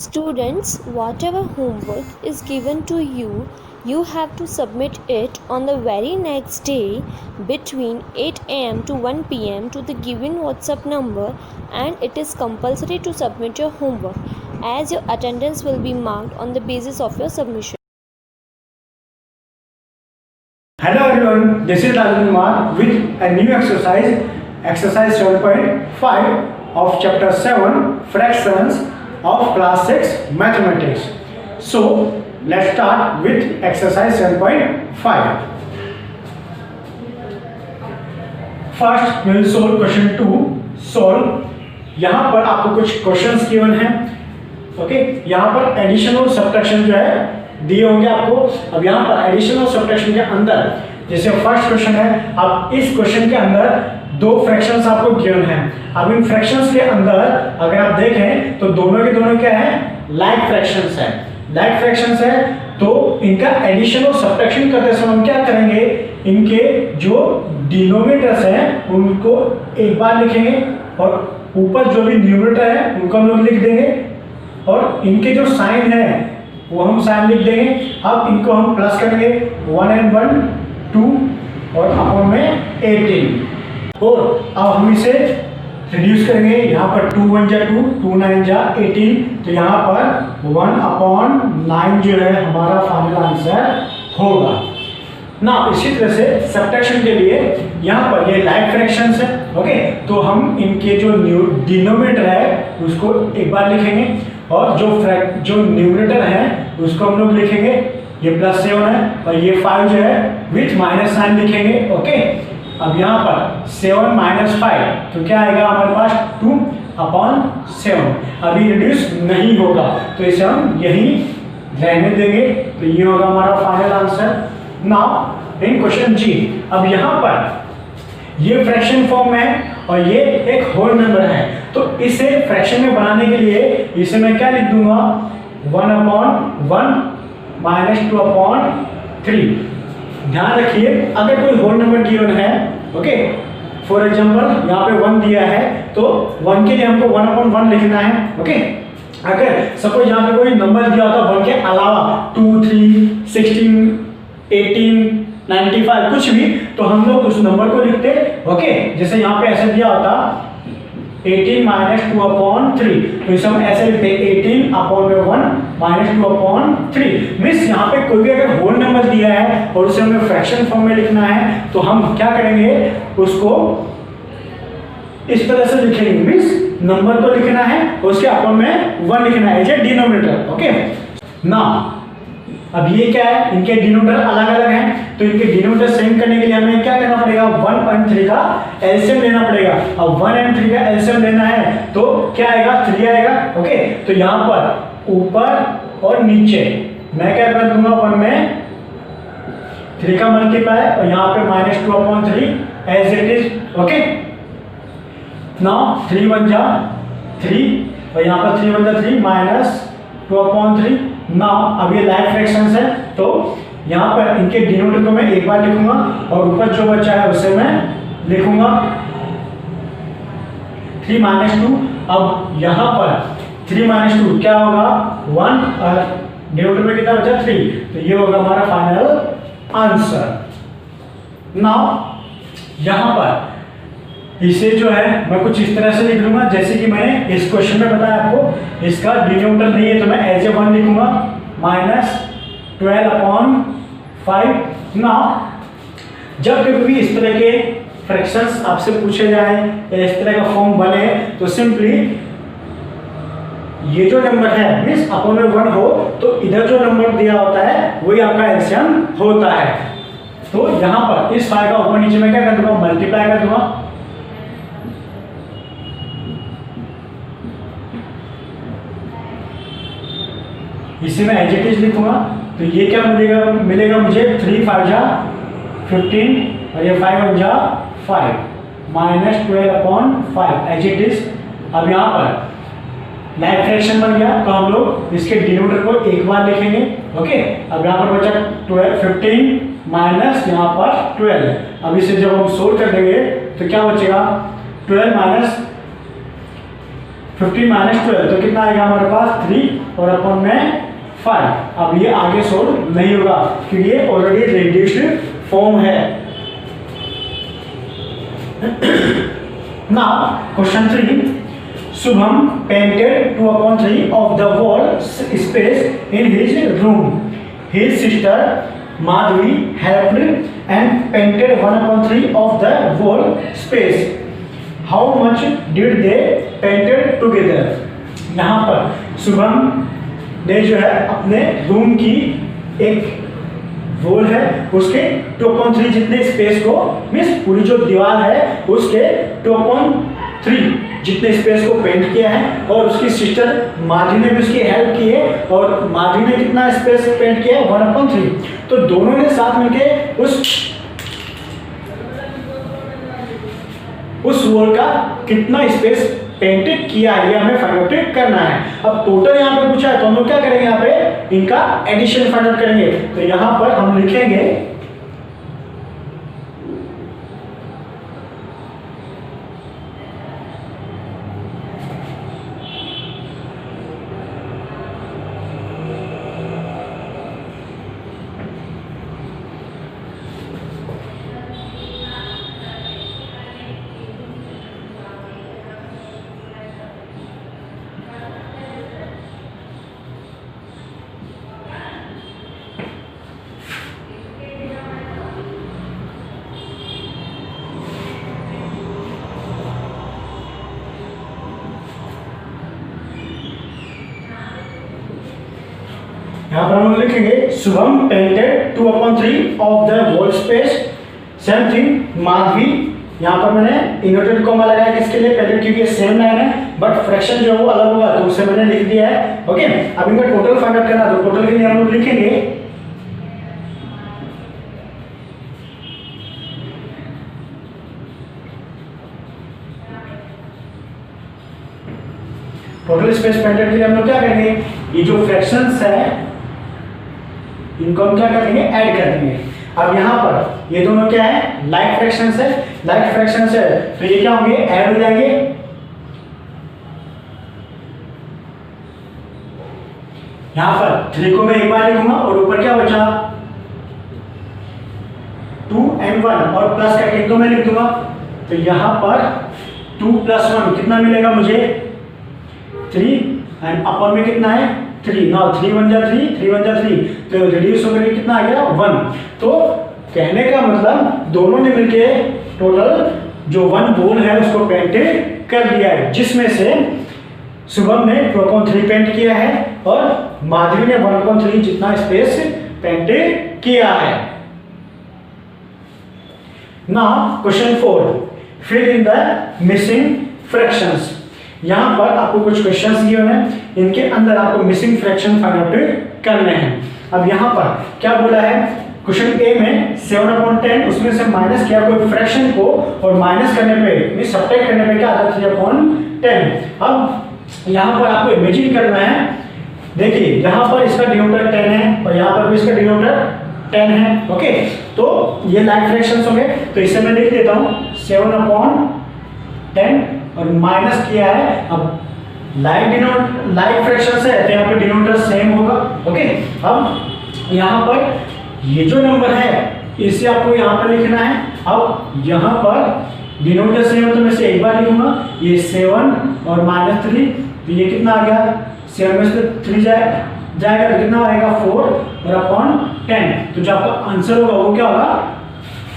Students, whatever homework is given to you, you have to submit it on the very next day between 8 am to 1 pm to the given WhatsApp number, and it is compulsory to submit your homework as your attendance will be marked on the basis of your submission. Hello everyone, this is Rajendra Kumar with a new exercise 7.5 of chapter 7, fractions of class 6 mathematics. So let's start with exercise 7.5. First we will solve question 2. solve यहाँ पर आपको कुछ questions given हैं. Okay, यहाँ पर addition और subtraction जो है दिए होंगे आपको. अब यहाँ पर एडिशन और सब्ट्रैक्शन के अंदर जैसे फर्स्ट क्वेश्चन है, अब इस क्वेश्चन के अंदर दो फ्रैक्शंस आपको गिवन हैं. अब इन फ्रैक्शंस के अंदर अगर आप देखें तो दोनों के दोनों क्या है, लाइक फ्रैक्शंस है. लाइक फ्रैक्शंस है तो इनका एडिशन और सब्ट्रैक्शन करते समय हम क्या करेंगे, इनके जो डिनोमिनेटर्स हैं उनको एक बार लिखेंगे और ऊपर जो भी न्यूमरेटर है उनको हम लोग लिख देंगे और इनके जो साइन है वो हम साइन लिख देंगे. अब इनको हम प्लस करेंगे 1 and 1 2 और अपॉन में 18 और अब हम इसे रिड्यूस करेंगे. यहाँ पर 2 1 जा 2 2 9 जा 18 तो यहाँ पर 1/9 जो है हमारा फाइनल आंसर होगा ना. इसी तरह से सब्ट्रैक्शन के लिए यहाँ पर ये लाइक फ्रैक्शंस है. ओके, तो हम इनके जो डिनोमिनेटर है उसको एक बार लिखेंगे और जो न्यूमरेटर है उसको हम लोग लिखेंगे. ये +7 है और ये 5 जो है विथ माइनस साइन लिखेंगे. ओके, अब यहाँ पर 7 - 5 तो क्या आएगा हमारे पास 2/7. अभी रिड्यूस नहीं होगा तो इसे हम यही रहने देंगे. तो ये होगा हमारा final answer. Now in question जी, अब यहाँ पर ये फ्रैक्शन फॉर्म है और ये एक होल नंबर है तो इसे फ्रैक्शन में बनाने के लिए इसे मैं क्या लिख दूंगा, 1/1 - 2/3. ध्यान रखिए अगर कोई होल नंबर गिवन है, ओके, फॉर एग्जांपल यहाँ पे 1 दिया है तो 1 के लिए हमको 1/1 लिखना है. ओके, अगर सपोज यहाँ पे कोई नंबर दिया होता 1 के अलावा 2 3 16 18 95 कुछ भी तो हम लोग उस नंबर को लिखते. ओके, जैसे यहाँ पे ऐसे दिया होता 18 - 2/3 तो इसे हम ऐसे लिखते 18/1 - 2/3. मींस यहाँ पे कोई भी अगर होल नंबर दिया है और उसे हमें फ्रैक्शन फॉर्म में लिखना है तो हम क्या करेंगे, उसको इस तरह से लिखेंगे. मींस नंबर को लिखना है उसके अपॉन में 1 लिखना है as a denominator. Okay, now अब ये क्या है, इनके डिनोमिनेटर अलग अलग हैं तो इनके डिनोमिनेटर सेम करने के लिए हमें क्या करना पड़ेगा, 1 and 3 का एलसीएम लेना पड़ेगा. अब 1 and 3 का एलसीएम लेना है तो क्या आएगा, 3 आएगा. ओके, तो यहाँ पर ऊपर और नीचे मैं क्या कर दूंगा, 1 में 3 का मल्टीप्लाई और यहाँ पे -2/3 as it is. Okay, now 3 1 जा 3 और यहाँ पर 3 1 जा 3 -2/3. नाउ अब ये लाइक फ्रैक्शंस है तो यहाँ पर इनके डिनोमिनेटर को मैं एक बार लिखूंगा और ऊपर जो बचा है उसे मैं लिखूंगा 3 - 2. अब यहाँ पर 3 - 2 क्या होगा, 1 और डिनोमिनेटर में कितना बचा 3 तो ये होगा हमारा फाइनल आंसर. नाउ यहाँ पर इसे जो है मैं कुछ इस तरह से लिख लूंगा जैसे कि मैंने इस क्वेश्चन में बताया आपको. इसका डिनोमिनेटर नहीं है तो मैं एज ए 1 लिखूंगा -12/5. नाउ जब कभी भी इस तरह के फ्रैक्शंस आपसे पूछे जाए या इस तरह का फॉर्म बने तो सिंपली ये जो नंबर है मींस अपॉन में 1 हो तो इधर जो नंबर दिया होता है वही आपका एलसीएम होता है. तो यहाँ पर इस 5 का ऊपर नीचे में क्या कर दूंगा, मल्टीप्लाई कर दूंगा. इसी में एज इट इज लिखूंगा तो ये क्या मिलेगा मुझे 3 5 जा 15 और ये 5 1 जा 5 -12/5 एज इट इज. अब यहाँ पर लाइक फ्रैक्शन बन गया तो हम लोग इसके डिनोमिनेटर को एक बार लिखेंगे. ओके, अब यहाँ पर बचा 15 माइनस यहाँ पर 12. अब इसे जब हम सोल्व कर देंगे तो क्या बचेगा, 12 - 15 माइनस 12 तो कितना आएगा हमारे पास 3 और अपन में 5। अब ये आगे सोल्व नहीं होगा क्योंकि ये ऑलरेडी रिड्यूस्ड फॉर्म है। Now question 3, Shubham painted 2/3 of the wall space in his room. His sister Madhvi helped and painted 1/3 of the wall space. How much did they painted together? यहाँ पर शुभम ने जो है अपने रूम की एक वॉल है उसके 2/3 जितने स्पेस को मीन्स पूरी जो दीवार है उसके 2/3 जितने स्पेस को पेंट किया है और उसकी सिस्टर माधवी ने भी उसकी हेल्प की है और माधवी ने कितना स्पेस पेंट किया है 1/3। तो दोनों ने साथ मिलके उस वॉल का कितना स्पेस पेंटेड किया है ये हमें फाइंड आउट करना है। अब टोटल यहाँ पे पूछा है तो हम लोग क्या करेंगे, यहाँ पे इनका एडिशन फाइंड आउट करेंगे। तो यहाँ पर हम लिखेंगे यहाँ पर हम लिखेंगे Shubham painted 2/3 of the wall space. Same thing Madhavi, यहाँ पर मैंने इन्वर्टेड कॉमा लगाया किसके लिए, पहले क्योंकि सेम लाइन है बट फ्रैक्शन जो है वो अलग होगा तो उसे मैंने लिख दिया है। ओके, अब इनका टोटल फाइंड आउट करना तो टोटल के लिए हम लोग लिखेंगे टोटल स्पेस पेंटेड के लिए हम लोग क्या करेंगे, ये जो फ्रैक्शंस है इनको हम क्या करेंगे, ऐड कर देंगे। अब यहाँ पर ये दोनों क्या है, लाइक फ्रैक्शंस है, लाइक फ्रैक्शंस है तो ये क्या होंगे, ऐड हो जाएंगे। यहाँ पर 3 को मैं एक बार लिखूंगा और ऊपर क्या बचा 2 and 1 और प्लस करके इनको मैं लिख दूंगा। तो यहाँ पर 2 + 1 कितना मिलेगा मुझे 3 एंड अपर में कितना है 3। नाउ 3 × 1 = 3, 3 × 1 = 3 तो रिड्यूस होकर कितना आ गया 1। तो कहने का मतलब दोनों ने मिलके टोटल जो 1 वॉल है उसको पेंट कर दिया है, जिसमें से शुभम ने 2/3 पेंट किया है और माधवी ने 1/3 जितना स्पेस पेंट किया है। Now question 4, fill in the missing fractions. यहाँ पर आपको कुछ क्वेश्चंस दिए हुए हैं, इनके अंदर आपको मिसिंग फ्रैक्शन फाइंड आउट करने हैं। अब यहाँ पर क्या बोला है, क्वेश्चन ए में 7/10 उसमें से माइनस किया कोई फ्रैक्शन को और माइनस करने पे सब्ट्रैक्ट करने पे क्या आता है 3/10। अब यहाँ पर आपको इमेजिन करना है, देखिए यहाँ पर इसका डिनोमिनेटर 10 है और यहाँ पर भी इसका डिनोमिनेटर 10 है। ओके, तो ये लाइक फ्रैक्शंस होंगे तो इसे मैं लिख देता हूँ 7/10 और माइनस किया है। अब लाइक फ्रैक्शंस है तो यहाँ पे डिनोमिनेटर सेम होगा। ओके, अब यहाँ पर ये जो नंबर है इसे आपको यहाँ पर लिखना है। अब यहाँ पर डिनोमिनेटर सेम है तो मैं इसे एक बार लिखूंगा, ये 7 और -3 तो ये कितना आ गया 7 में से 3 जाएगा तो कितना आएगा 4 और अपॉन 10। तो जो आपका आंसर होगा वो क्या होगा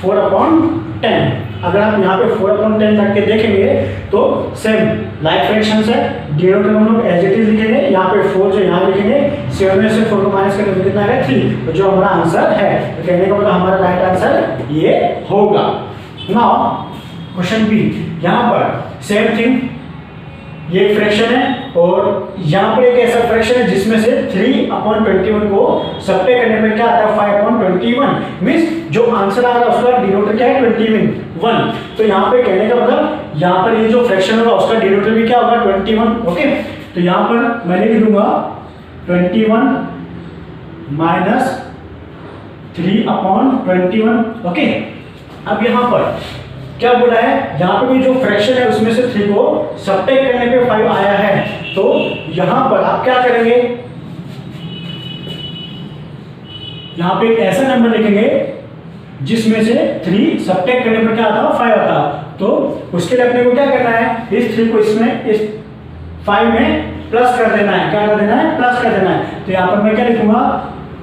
4/10। अगर आप यहाँ पे 4/10 रख के देखेंगे तो सेम लाइक फ्रैक्शंस है, डिनोमिनेटर हम लोग एज इट इज लिखेंगे, यहाँ पे 4 जो यहाँ लिखेंगे 7 में से 4 को माइनस करके कितना आएगा 3, तो जो हमारा आंसर है तो कहने का मतलब हमारा राइट आंसर ये होगा। नाउ क्वेश्चन बी, यहाँ पर सेम थिंग, ये एक फ्रैक्शन है और यहाँ पर एक ऐसा फ्रैक्शन है जिसमें से 3/21 को सब्ट्रैक्ट करने पे क्या आता है 5/21, मींस जो आंसर आ रहा है उसका डिनोमिनेटर क्या है 21। तो यहाँ पे कहने का मतलब यहाँ पर ये जो फ्रैक्शन होगा उसका डिनोमिनेटर भी क्या होगा 21। ओके, तो यहाँ पर मैंने लिख दूंगा 21 माइनस 3/21। ओके, अब यहाँ पर क्या बोला है, यहाँ पे भी जो फ्रैक्शन है उसमें से 3 को सब्ट्रैक्ट करने पे 5 आया है यहां पर आप क्या करेंगे, यहां पे एक ऐसा नंबर लिखेंगे जिसमें से 3 सब्ट्रैक्ट करने पर क्या आता है 5 आता है। तो उसके लिए अपने को क्या करना है, इस 3 को इसमें इस 5 में प्लस कर देना है। क्या कर देना है, प्लस कर देना है। तो यहाँ पर मैं क्या लिखूंगा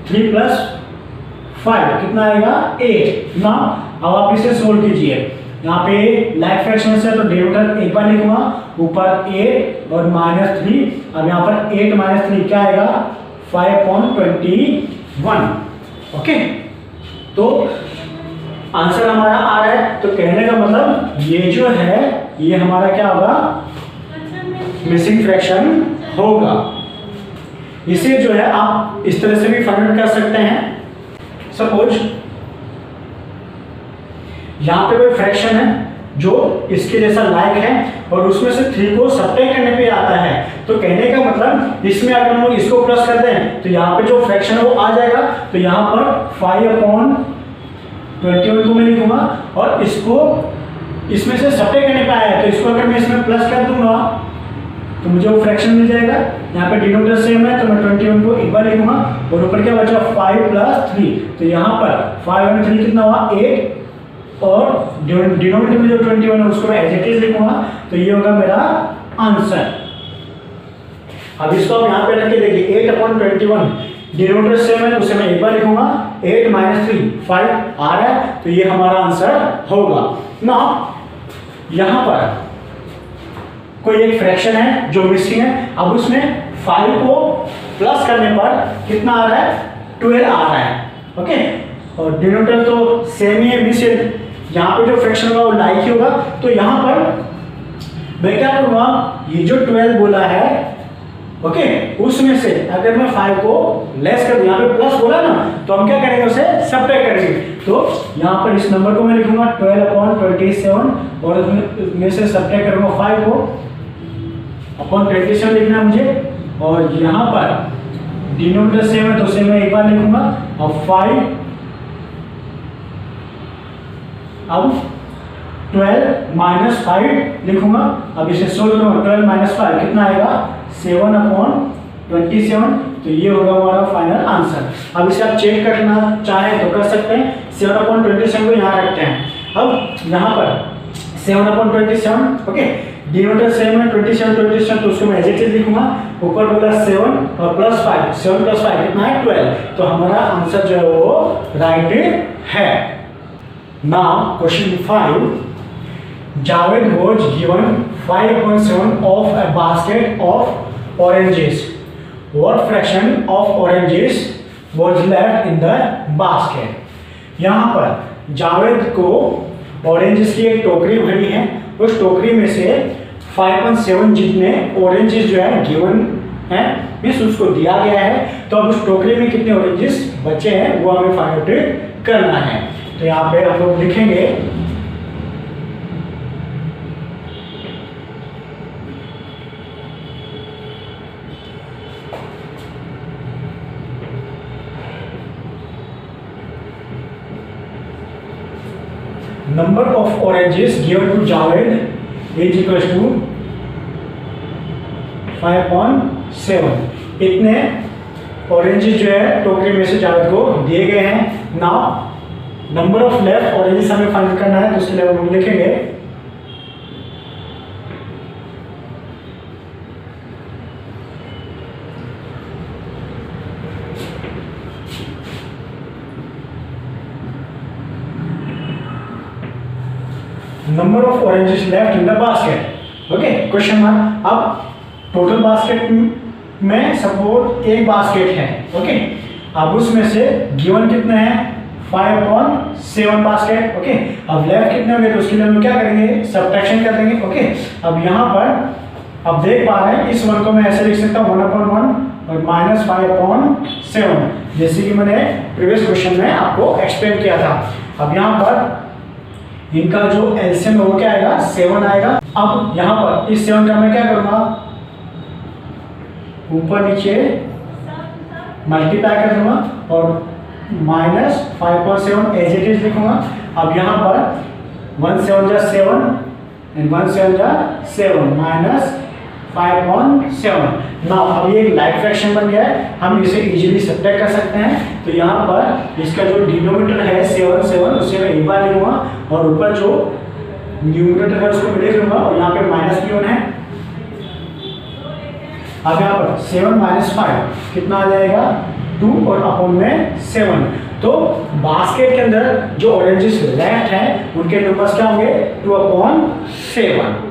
3 + 5 कितना आएगा 8 ना। अब आप इसे सोल्व कीजिए। यहाँ पे लाइक फ्रैक्शन है तो डिनोमिनेटर एक बार लिखूंगा, ऊपर 8 और -3। अब यहाँ पर 8 - 3 क्या आएगा 5/21। ओके, तो आंसर हमारा आ रहा है। तो कहने का मतलब ये जो है ये हमारा क्या होगा, मिसिंग फ्रैक्शन होगा। इसे जो है आप इस तरह से भी फाइंड आउट कर सकते हैं। सपोज यहां पे कोई फ्रैक्शन है जो इसके जैसा लायक है और उसमें से 3 को सब्ट्रैक्ट करने पे आता है। तो कहने का मतलब इसमें अगर हम लोग इसको प्लस कर दें तो यहाँ पे जो फ्रैक्शन है वो आ जाएगा। तो यहाँ पर 5/21 को मैं लिखूंगा और इसको इसमें से सब्ट्रैक्ट करने पे आया है। तो इसको अगर मैं इसमें प्लस कर दूंगा तो मुझे वो फ्रैक्शन मिल जाएगा। यहाँ पे डिनोमिनेटर सेम है तो मैं 21 को एक बार लिखूंगा और ऊपर क्या बचा 5 + 3। तो यहाँ पर 5 और 3 कितना हुआ 8 और डिनोमिनेटर में जो 21 है उसको मैं एज इट इज लिखूंगा। तो ये होगा मेरा आंसर। अब इसको आप यहाँ पे रख के देखिए 8/21 डिनोमिनेटर सेम है तो उसे मैं एक बार लिखूंगा 8 - 3 5 आ रहा है। तो ये हमारा आंसर होगा ना। यहाँ पर कोई एक फ्रैक्शन है जो मिसिंग है। अब उसमें 5 को प्लस करने पर कितना आ रहा है 12 आ रहा है। ओके, और डिनोमिनेटर तो सेम ही है, मिस यहाँ पे जो फ्रैक्शन होगा वो लाइक ही होगा। तो यहाँ पर मैं क्या करूँगा, ये जो 12 बोला है ओके उसमें से अगर मैं 5 को लेस कर दूं, यहाँ पे प्लस बोला ना तो हम क्या करेंगे उसे सब्ट्रैक्ट करेंगे। तो यहाँ पर इस नंबर को मैं लिखूंगा 12/27 और उसमें से सब्ट्रैक्ट करूंगा 5 को अपॉन 27 लिखना है मुझे। और यहाँ पर डिनोमिनेटर सेम है तो उसे मैं एक बार लिखूंगा और 5 अब 12 - 5 लिखूंगा। अब इसे सोल्व करूंगा 12 - 5 कितना आएगा 7/27। तो ये होगा हमारा फाइनल आंसर। अब इसे आप चेक करना चाहें तो कर सकते हैं। 7/27 को यहाँ रखते हैं। अब यहाँ पर 7/27 ओके डिनोमिनेटर सेम है 27 तो उसको मैं एज इट इज लिखूंगा। ऊपर बोला 7 और +5 7 + 5 कितना है 12। तो हमारा आंसर जो है वो राइट है। Now question 5 Javed was given 5/7 of a basket of oranges. What fraction of oranges was left in the basket? यहाँ पर जावेद को ऑरेंजेस की एक टोकरी भरी है। उस टोकरी में से 5/7 जितने ऑरेंजेस जो है गिवन है मीन्स उसको दिया गया है। तो अब उस टोकरी में कितने ऑरेंजेस बचे हैं वो हमें फाइंड आउट करना है। तो यहाँ पे हम लोग लिखेंगे number of oranges given to Javed is equals to 5/7। इतने ऑरेंजेस जो है टोकरी में से जावेद को दिए गए हैं। Now number of left oranges हमें फाइंड करना है। तो उसके लिए हम लिखेंगे number of oranges left in the basket. Okay question mark. अब टोटल बास्केट में सपोज एक बास्केट है ओके अब उसमें से गिवन कितने हैं 5/7 बास्केट ओके। अब लेफ्ट कितने होंगे तो उसके लिए हम क्या करेंगे सब्ट्रैक्शन कर देंगे ओके। अब यहाँ पर अब देख पा रहे हैं इस वन को मैं ऐसे लिख सकता हूँ 1/1 और -5/7 जैसे कि मैंने प्रीवियस क्वेश्चन में आपको एक्सप्लेन किया था। अब यहाँ पर इनका जो एलसीएम है वो क्या आएगा 7 आएगा। अब यहाँ पर इस 7 का मैं क्या करूँगा ऊपर नीचे मल्टीप्लाई कर दूंगा और -5/7 एज इट इज लिखूंगा। अब यहाँ पर 1 7 जा 7 एंड 1 7 जा 7 5/7। नाउ अब ये एक लाइक फ्रैक्शन बन गया है, हम इसे इजीली सब्ट्रैक्ट कर सकते हैं। तो यहाँ पर इसका जो डिनोमिनेटर है 7 7 उसे मैं एक बार लिखूंगा और ऊपर जो न्यूमरेटर है उसको मैं लिख लूंगा और यहाँ पे माइनस की है। अब यहाँ पर 7 - 5 कितना आ जाएगा 2 और अपॉन में 7। तो बास्केट के अंदर जो ऑरेंजेस लेफ्ट हैं उनके नंबर्स क्या होंगे 2/7।